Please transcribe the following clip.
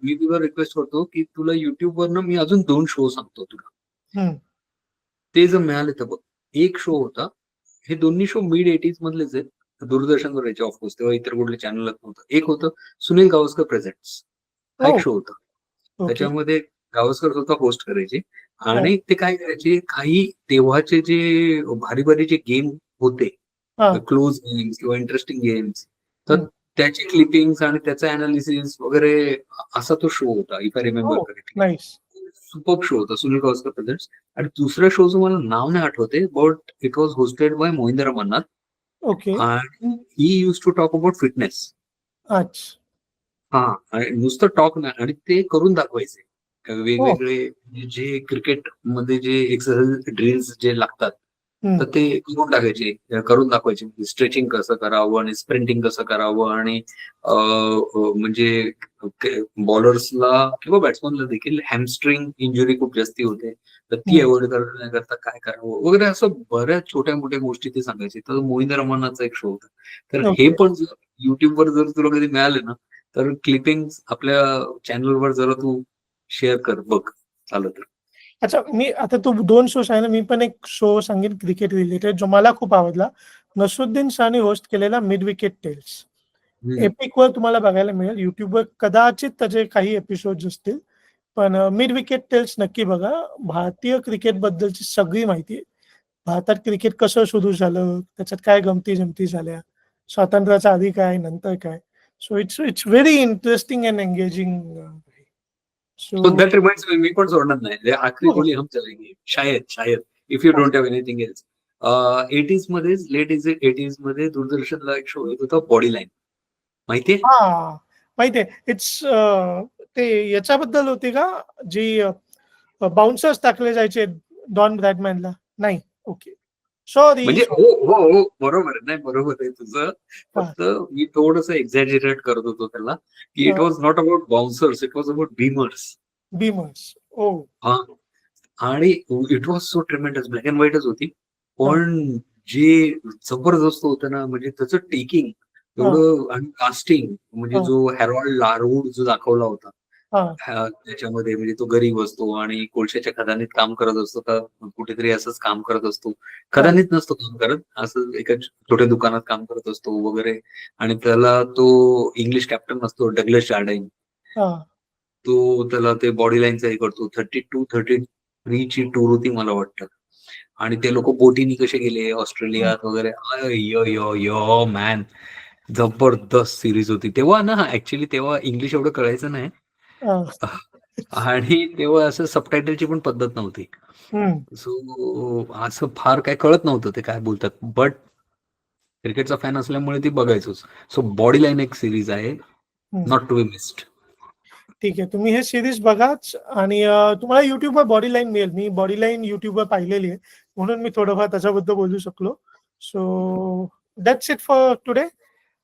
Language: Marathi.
मी तुला रिक्वेस्ट करतो की तुला YouTube वरनं मी अजून 2 शो सांगतो तुला. ते जर मिळाले तर बघ. एक शो होता, हे दोन्ही शो मिड 80s मधलेच आहेत. दूरदर्शनवर यायचे ऑफकोर्स, तेव्हा इतर कुठले चॅनलच नव्हतं. एक होतं सुनील गावस्कर प्रेझेंट्स, हा एक शो होता. त्याच्यामध्ये गावस्कर स्वतः होस्ट करायचे आणि ते काय करायचे, काही तेव्हाचे जे भारी भारी जे गेम होते, क्लोज गेम्स किंवा इंटरेस्टिंग गेम्स, तर त्याची क्लिपिंग्स आणि त्याचं अनालिसिस वगैरे असा तो शो होता, if I remember correctly. Super show होता सुनील गावस्कर प्रेझेंट्स. आणि दुसऱ्या शोचं मला नाव नाही आठवते, but it was hosted by Mohinder Amarnath. आणि he used to talk about fitness. हा, आणि नुसतं टॉक नाही, आणि ते करून दाखवायचे. वेगवेगळे जे क्रिकेट मध्ये जे एक्सरसाइज ड्रिल्स जे लागतात, तर ते करून टाकायचे, करून दाखवायचे. स्ट्रेचिंग कसं करावं आणि स्प्रिंटिंग कसं करावं, आणि म्हणजे बॉलर्सला किंवा बॅट्समनला देखील हॅमस्ट्रिंग इंजुरी खूप जास्ती होते, तर ती अवॉइड करण्याकरता काय करावं वगैरे, असं बऱ्याच छोट्या मोठ्या गोष्टी ते सांगायचे. तर मोहिंदर अमरनाथचा एक शो होता. तर हे पण युट्यूबवर जर तुला कधी मिळाले ना, तर क्लिपिंग आपल्या चॅनलवर जरा तू शेअर कर, बघ झालं तर. अच्छा, मी आता तू 2 शो सांगितले, मी पण एक शो सांगेन क्रिकेट रिलेटेड जो मला खूप आवडला. नसरुद्दीन शाहने होस्ट केलेला मिड विकेट टेल्स. एपिकवर तुम्हाला बघायला मिळेल. YouTubeवर कदाचित त्याचे काही एपिसोड्स असतील, पण मिड विकेट टेल्स नक्की बघा. भारतीय क्रिकेट बद्दलची सगळी माहिती, भारतात क्रिकेट कसं सुरू झालं, त्याच्यात काय गमती-जमती झाल्या, स्वातंत्र्याच्या आधी काय, नंतर काय. So it's very interesting and engaging. So that reminds me, मी पण सोडणार नाही. आखरी गोली हम चलेंगे, शायद शायद, if you don't have anything else. 80s मध्ये, लेट 80s मध्ये दूरदर्शनला एक शो येत होता, बॉडी लाईन. माहितीये? माहितीये. इट्स ते याच्याबद्दल होती का, जी बाउन्सर्स टाकले जायचे डॉन ब्रॅडमॅनला? नाही, ओके, सॉरी. म्हणजे हो बरोबर आहे, नाही बरोबर आहे तुझं. फक्त मी थोडंसं एक्झॅजरेट करत होतो त्याला, की it was not about bouncers, it was about beamers. हा, आणि it was so tremendous. Black and व्हाईटच होती, पण जे जबरदस्त होतं ना, म्हणजे त्याचं टेकिंग एवढं, आणि कास्टिंग, म्हणजे जो हॅरॉल्ड लारवूड जो दाखवला होता त्याच्यामध्ये, म्हणजे तो गरीब असतो आणि कोळशाच्या खदानीत काम करत असतो, का कुठेतरी असंच काम करत असतो, खदानीत नसतो काम करत, असं एका छोट्या दुकानात काम करत असतो वगैरे. आणि त्याला तो इंग्लिश कॅप्टन असतो डगलस जार्डाईन, तो त्याला ते बॉडी लाईनचा हे करतो. 32-33 ची टूर होती मला वाटतं. आणि ते लोक बोटीनी कसे गेले ऑस्ट्रेलियात वगैरे. यो मॅन, जबरदस्त सिरीज होती तेव्हा ना. ऍक्च्युली तेव्हा इंग्लिश एवढं कळायचं नाही, आणि तेव्हा असं सबटायटलची पण पद्धत नव्हती. सो असं फार काय कळत नव्हतं ते काय बोलतात, बट क्रिकेटचा फॅन असल्यामुळे ती बघायचोच. सो बॉडी लाईन एक सिरीज आहे, नॉट टू बी मिस्ड. ठीक आहे, तुम्ही हे सिरीज बघाच, आणि तुम्हाला युट्यूबवर बॉडी लाईन मिळेल. मी बॉडी लाईन युट्यूबवर पाहिलेली आहे, म्हणून मी थोडंफार त्याच्याबद्दल बोलू शकलो. So that's it for today.